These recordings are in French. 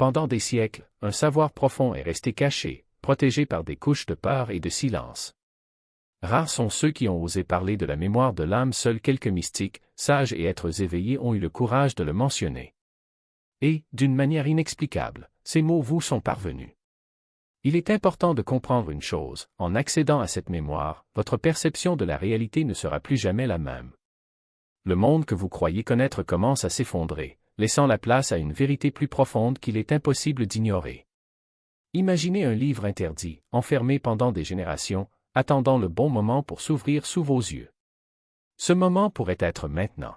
Pendant des siècles, un savoir profond est resté caché, protégé par des couches de peur et de silence. Rares sont ceux qui ont osé parler de la mémoire de l'âme, seuls quelques mystiques, sages et êtres éveillés ont eu le courage de le mentionner. Et, d'une manière inexplicable, ces mots vous sont parvenus. Il est important de comprendre une chose, en accédant à cette mémoire, votre perception de la réalité ne sera plus jamais la même. Le monde que vous croyez connaître commence à s'effondrer, laissant la place à une vérité plus profonde qu'il est impossible d'ignorer. Imaginez un livre interdit, enfermé pendant des générations, attendant le bon moment pour s'ouvrir sous vos yeux. Ce moment pourrait être maintenant.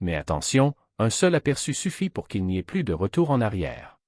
Mais attention, un seul aperçu suffit pour qu'il n'y ait plus de retour en arrière.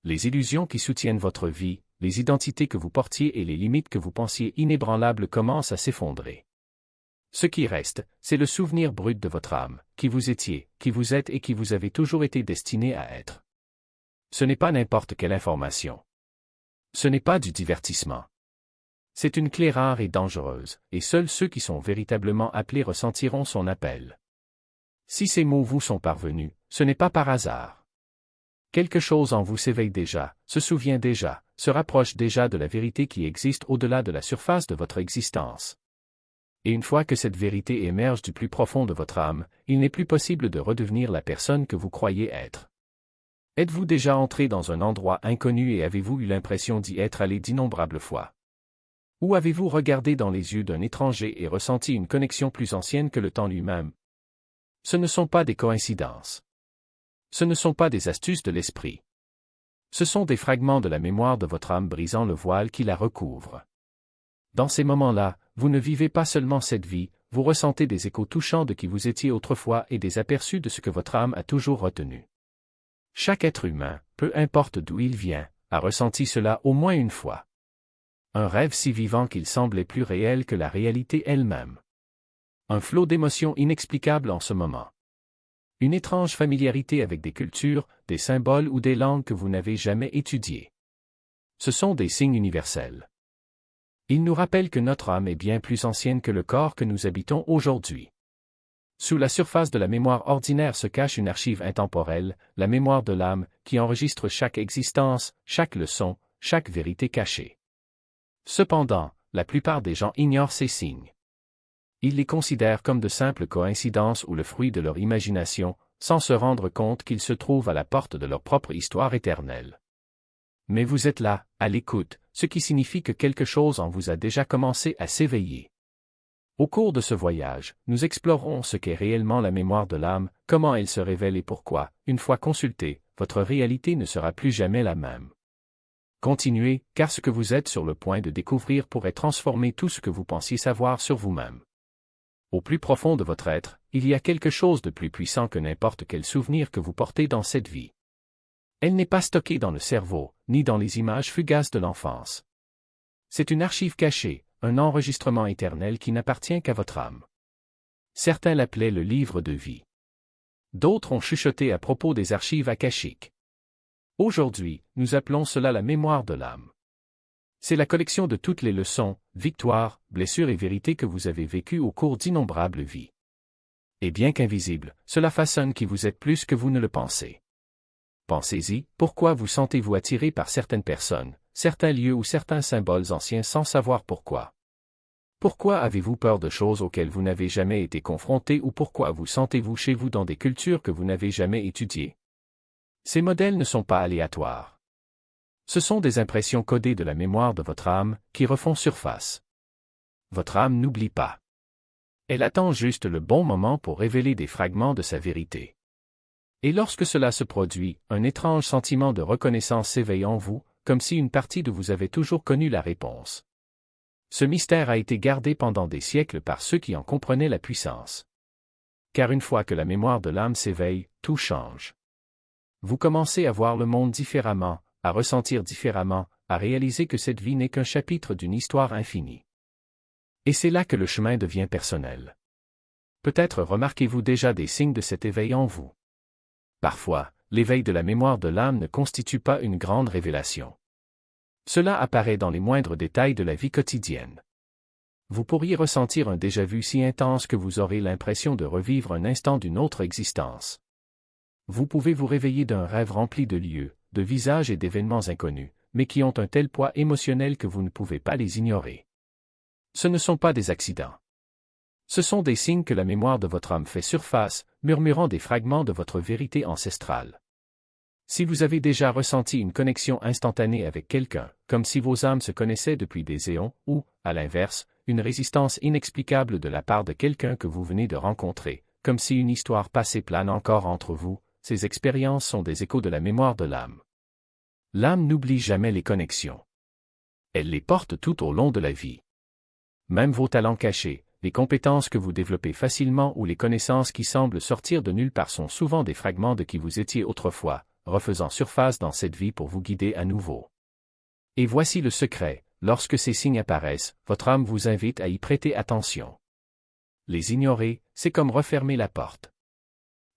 Les illusions qui soutiennent votre vie, les identités que vous portiez et les limites que vous pensiez inébranlables commencent à s'effondrer. Ce qui reste, c'est le souvenir brut de votre âme, qui vous étiez, qui vous êtes et qui vous avez toujours été destiné à être. Ce n'est pas n'importe quelle information. Ce n'est pas du divertissement. C'est une clé rare et dangereuse, et seuls ceux qui sont véritablement appelés ressentiront son appel. Si ces mots vous sont parvenus, ce n'est pas par hasard. Quelque chose en vous s'éveille déjà, se souvient déjà, se rapproche déjà de la vérité qui existe au-delà de la surface de votre existence. Et une fois que cette vérité émerge du plus profond de votre âme, il n'est plus possible de redevenir la personne que vous croyez être. Êtes-vous déjà entré dans un endroit inconnu et avez-vous eu l'impression d'y être allé d'innombrables fois? Ou avez-vous regardé dans les yeux d'un étranger et ressenti une connexion plus ancienne que le temps lui-même? Ce ne sont pas des coïncidences. Ce ne sont pas des astuces de l'esprit. Ce sont des fragments de la mémoire de votre âme brisant le voile qui la recouvre. Dans ces moments-là, vous ne vivez pas seulement cette vie, vous ressentez des échos touchants de qui vous étiez autrefois et des aperçus de ce que votre âme a toujours retenu. Chaque être humain, peu importe d'où il vient, a ressenti cela au moins une fois. Un rêve si vivant qu'il semblait plus réel que la réalité elle-même. Un flot d'émotions inexplicables en ce moment. Une étrange familiarité avec des cultures, des symboles ou des langues que vous n'avez jamais étudiées. Ce sont des signes universels. Ils nous rappellent que notre âme est bien plus ancienne que le corps que nous habitons aujourd'hui. Sous la surface de la mémoire ordinaire se cache une archive intemporelle, la mémoire de l'âme, qui enregistre chaque existence, chaque leçon, chaque vérité cachée. Cependant, la plupart des gens ignorent ces signes. Ils les considèrent comme de simples coïncidences ou le fruit de leur imagination, sans se rendre compte qu'ils se trouvent à la porte de leur propre histoire éternelle. Mais vous êtes là, à l'écoute, ce qui signifie que quelque chose en vous a déjà commencé à s'éveiller. Au cours de ce voyage, nous explorerons ce qu'est réellement la mémoire de l'âme, comment elle se révèle et pourquoi, une fois consultée, votre réalité ne sera plus jamais la même. Continuez, car ce que vous êtes sur le point de découvrir pourrait transformer tout ce que vous pensiez savoir sur vous-même. Au plus profond de votre être, il y a quelque chose de plus puissant que n'importe quel souvenir que vous portez dans cette vie. Elle n'est pas stockée dans le cerveau, ni dans les images fugaces de l'enfance. C'est une archive cachée, un enregistrement éternel qui n'appartient qu'à votre âme. Certains l'appelaient le livre de vie. D'autres ont chuchoté à propos des archives akashiques. Aujourd'hui, nous appelons cela la mémoire de l'âme. C'est la collection de toutes les leçons, victoires, blessures et vérités que vous avez vécues au cours d'innombrables vies. Et bien qu'invisible, cela façonne qui vous êtes plus que vous ne le pensez. Pensez-y, pourquoi vous sentez-vous attiré par certaines personnes, certains lieux ou certains symboles anciens sans savoir pourquoi? Pourquoi avez-vous peur de choses auxquelles vous n'avez jamais été confronté ou pourquoi vous sentez-vous chez vous dans des cultures que vous n'avez jamais étudiées? Ces modèles ne sont pas aléatoires. Ce sont des impressions codées de la mémoire de votre âme, qui refont surface. Votre âme n'oublie pas. Elle attend juste le bon moment pour révéler des fragments de sa vérité. Et lorsque cela se produit, un étrange sentiment de reconnaissance s'éveille en vous, comme si une partie de vous avait toujours connu la réponse. Ce mystère a été gardé pendant des siècles par ceux qui en comprenaient la puissance. Car une fois que la mémoire de l'âme s'éveille, tout change. Vous commencez à voir le monde différemment, à ressentir différemment, à réaliser que cette vie n'est qu'un chapitre d'une histoire infinie. Et c'est là que le chemin devient personnel. Peut-être remarquez-vous déjà des signes de cet éveil en vous. Parfois, l'éveil de la mémoire de l'âme ne constitue pas une grande révélation. Cela apparaît dans les moindres détails de la vie quotidienne. Vous pourriez ressentir un déjà-vu si intense que vous aurez l'impression de revivre un instant d'une autre existence. Vous pouvez vous réveiller d'un rêve rempli de lieux, de visages et d'événements inconnus, mais qui ont un tel poids émotionnel que vous ne pouvez pas les ignorer. Ce ne sont pas des accidents. Ce sont des signes que la mémoire de votre âme fait surface, murmurant des fragments de votre vérité ancestrale. Si vous avez déjà ressenti une connexion instantanée avec quelqu'un, comme si vos âmes se connaissaient depuis des éons, ou, à l'inverse, une résistance inexplicable de la part de quelqu'un que vous venez de rencontrer, comme si une histoire passée plane encore entre vous, ces expériences sont des échos de la mémoire de l'âme. L'âme n'oublie jamais les connexions. Elle les porte tout au long de la vie. Même vos talents cachés, les compétences que vous développez facilement ou les connaissances qui semblent sortir de nulle part sont souvent des fragments de qui vous étiez autrefois, refaisant surface dans cette vie pour vous guider à nouveau. Et voici le secret, lorsque ces signes apparaissent, votre âme vous invite à y prêter attention. Les ignorer, c'est comme refermer la porte.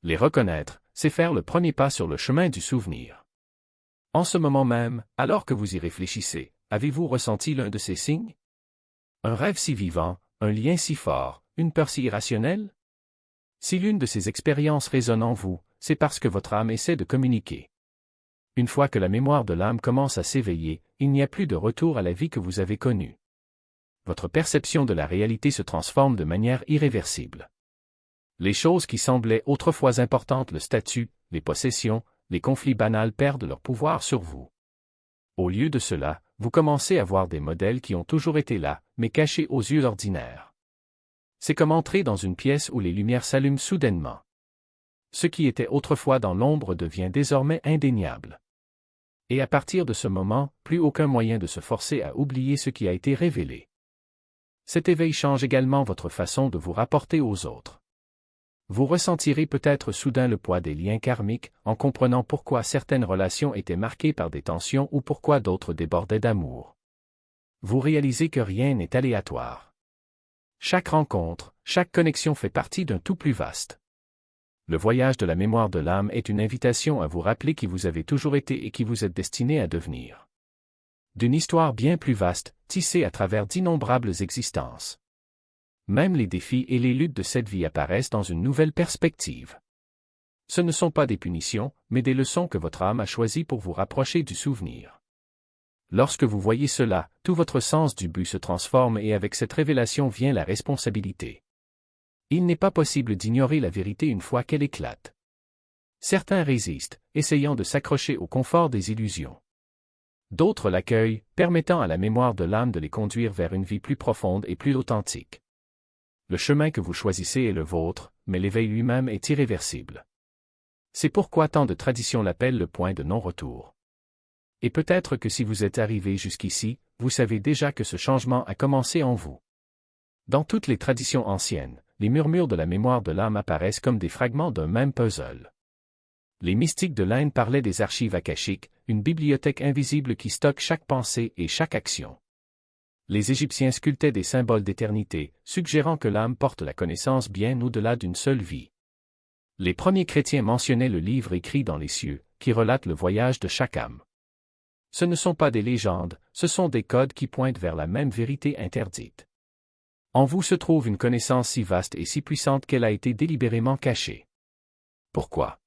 Les reconnaître, c'est faire le premier pas sur le chemin du souvenir. En ce moment même, alors que vous y réfléchissez, avez-vous ressenti l'un de ces signes? Un rêve si vivant, un lien si fort, une peur si irrationnelle? Si l'une de ces expériences résonne en vous, c'est parce que votre âme essaie de communiquer. Une fois que la mémoire de l'âme commence à s'éveiller, il n'y a plus de retour à la vie que vous avez connue. Votre perception de la réalité se transforme de manière irréversible. Les choses qui semblaient autrefois importantes, le statut, les possessions, les conflits banals perdent leur pouvoir sur vous. Au lieu de cela, vous commencez à voir des modèles qui ont toujours été là, mais cachés aux yeux ordinaires. C'est comme entrer dans une pièce où les lumières s'allument soudainement. Ce qui était autrefois dans l'ombre devient désormais indéniable. Et à partir de ce moment, plus aucun moyen de se forcer à oublier ce qui a été révélé. Cet éveil change également votre façon de vous rapporter aux autres. Vous ressentirez peut-être soudain le poids des liens karmiques, en comprenant pourquoi certaines relations étaient marquées par des tensions ou pourquoi d'autres débordaient d'amour. Vous réalisez que rien n'est aléatoire. Chaque rencontre, chaque connexion fait partie d'un tout plus vaste. Le voyage de la mémoire de l'âme est une invitation à vous rappeler qui vous avez toujours été et qui vous êtes destiné à devenir. D'une histoire bien plus vaste, tissée à travers d'innombrables existences. Même les défis et les luttes de cette vie apparaissent dans une nouvelle perspective. Ce ne sont pas des punitions, mais des leçons que votre âme a choisies pour vous rapprocher du souvenir. Lorsque vous voyez cela, tout votre sens du but se transforme et avec cette révélation vient la responsabilité. Il n'est pas possible d'ignorer la vérité une fois qu'elle éclate. Certains résistent, essayant de s'accrocher au confort des illusions. D'autres l'accueillent, permettant à la mémoire de l'âme de les conduire vers une vie plus profonde et plus authentique. Le chemin que vous choisissez est le vôtre, mais l'éveil lui-même est irréversible. C'est pourquoi tant de traditions l'appellent le point de non-retour. Et peut-être que si vous êtes arrivé jusqu'ici, vous savez déjà que ce changement a commencé en vous. Dans toutes les traditions anciennes, les murmures de la mémoire de l'âme apparaissent comme des fragments d'un même puzzle. Les mystiques de l'Inde parlaient des archives akashiques, une bibliothèque invisible qui stocke chaque pensée et chaque action. Les Égyptiens sculptaient des symboles d'éternité, suggérant que l'âme porte la connaissance bien au-delà d'une seule vie. Les premiers chrétiens mentionnaient le livre écrit dans les cieux, qui relate le voyage de chaque âme. Ce ne sont pas des légendes, ce sont des codes qui pointent vers la même vérité interdite. En vous se trouve une connaissance si vaste et si puissante qu'elle a été délibérément cachée. Pourquoi?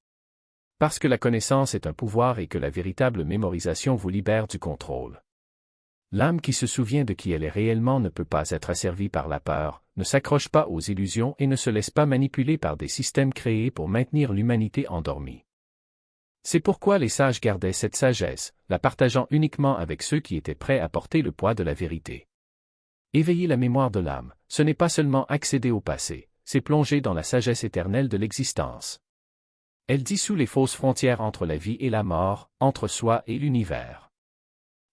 Parce que la connaissance est un pouvoir et que la véritable mémorisation vous libère du contrôle. L'âme qui se souvient de qui elle est réellement ne peut pas être asservie par la peur, ne s'accroche pas aux illusions et ne se laisse pas manipuler par des systèmes créés pour maintenir l'humanité endormie. C'est pourquoi les sages gardaient cette sagesse, la partageant uniquement avec ceux qui étaient prêts à porter le poids de la vérité. Éveiller la mémoire de l'âme, ce n'est pas seulement accéder au passé, c'est plonger dans la sagesse éternelle de l'existence. Elle dissout les fausses frontières entre la vie et la mort, entre soi et l'univers.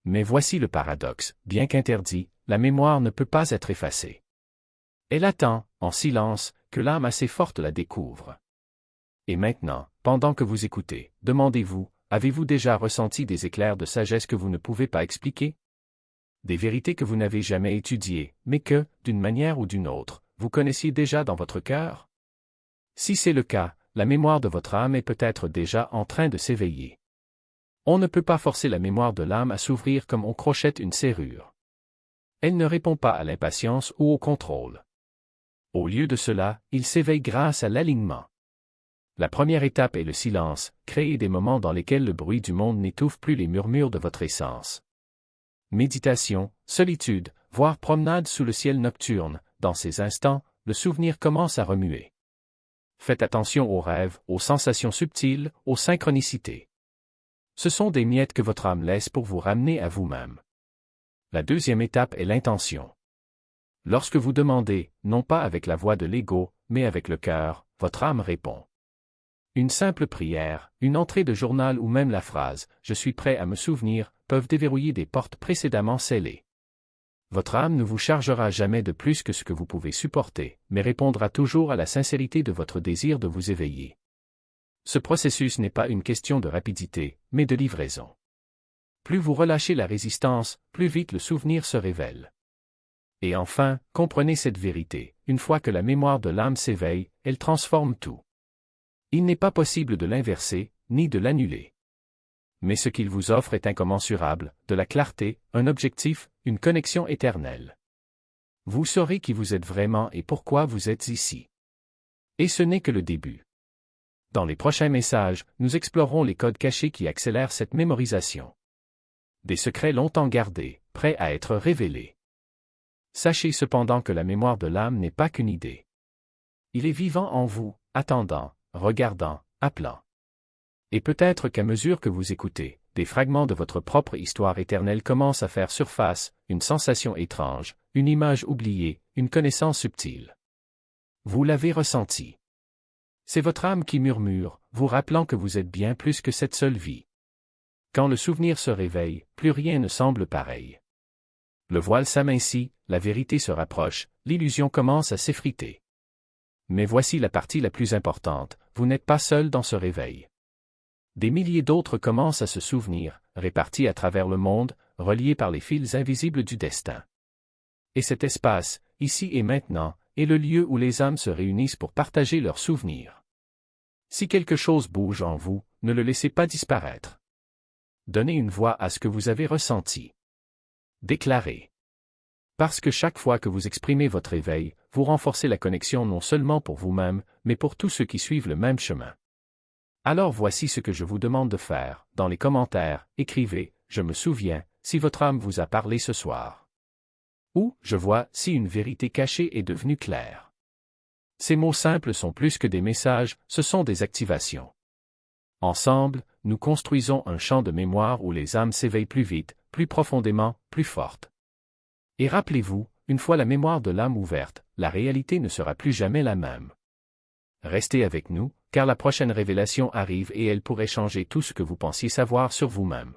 Mais voici le paradoxe, bien qu'interdit, la mémoire ne peut pas être effacée. Elle attend, en silence, que l'âme assez forte la découvre. Et maintenant, pendant que vous écoutez, demandez-vous, avez-vous déjà ressenti des éclairs de sagesse que vous ne pouvez pas expliquer? Des vérités que vous n'avez jamais étudiées, mais que, d'une manière ou d'une autre, vous connaissiez déjà dans votre cœur? Si c'est le cas, la mémoire de votre âme est peut-être déjà en train de s'éveiller. On ne peut pas forcer la mémoire de l'âme à s'ouvrir comme on crochette une serrure. Elle ne répond pas à l'impatience ou au contrôle. Au lieu de cela, il s'éveille grâce à l'alignement. La première étape est le silence, créer des moments dans lesquels le bruit du monde n'étouffe plus les murmures de votre essence. Méditation, solitude, voire promenade sous le ciel nocturne, dans ces instants, le souvenir commence à remuer. Faites attention aux rêves, aux sensations subtiles, aux synchronicités. Ce sont des miettes que votre âme laisse pour vous ramener à vous-même. La deuxième étape est l'intention. Lorsque vous demandez, non pas avec la voix de l'ego, mais avec le cœur, votre âme répond. Une simple prière, une entrée de journal ou même la phrase « Je suis prêt à me souvenir » peuvent déverrouiller des portes précédemment scellées. Votre âme ne vous chargera jamais de plus que ce que vous pouvez supporter, mais répondra toujours à la sincérité de votre désir de vous éveiller. Ce processus n'est pas une question de rapidité, mais de livraison. Plus vous relâchez la résistance, plus vite le souvenir se révèle. Et enfin, comprenez cette vérité, une fois que la mémoire de l'âme s'éveille, elle transforme tout. Il n'est pas possible de l'inverser, ni de l'annuler. Mais ce qu'il vous offre est incommensurable, de la clarté, un objectif, une connexion éternelle. Vous saurez qui vous êtes vraiment et pourquoi vous êtes ici. Et ce n'est que le début. Dans les prochains messages, nous explorerons les codes cachés qui accélèrent cette mémorisation. Des secrets longtemps gardés, prêts à être révélés. Sachez cependant que la mémoire de l'âme n'est pas qu'une idée. Il est vivant en vous, attendant, regardant, appelant. Et peut-être qu'à mesure que vous écoutez, des fragments de votre propre histoire éternelle commencent à faire surface, une sensation étrange, une image oubliée, une connaissance subtile. Vous l'avez ressenti. C'est votre âme qui murmure, vous rappelant que vous êtes bien plus que cette seule vie. Quand le souvenir se réveille, plus rien ne semble pareil. Le voile s'amincit, la vérité se rapproche, l'illusion commence à s'effriter. Mais voici la partie la plus importante, vous n'êtes pas seul dans ce réveil. Des milliers d'autres commencent à se souvenir, répartis à travers le monde, reliés par les fils invisibles du destin. Et cet espace, ici et maintenant, est le lieu où les âmes se réunissent pour partager leurs souvenirs. Si quelque chose bouge en vous, ne le laissez pas disparaître. Donnez une voix à ce que vous avez ressenti. Déclarez. Parce que chaque fois que vous exprimez votre éveil, vous renforcez la connexion non seulement pour vous-même, mais pour tous ceux qui suivent le même chemin. Alors voici ce que je vous demande de faire. Dans les commentaires, écrivez « Je me souviens » si votre âme vous a parlé ce soir. Ou « Je vois » si une vérité cachée est devenue claire. Ces mots simples sont plus que des messages, ce sont des activations. Ensemble, nous construisons un champ de mémoire où les âmes s'éveillent plus vite, plus profondément, plus fortes. Et rappelez-vous, une fois la mémoire de l'âme ouverte, la réalité ne sera plus jamais la même. Restez avec nous, car la prochaine révélation arrive et elle pourrait changer tout ce que vous pensiez savoir sur vous-même.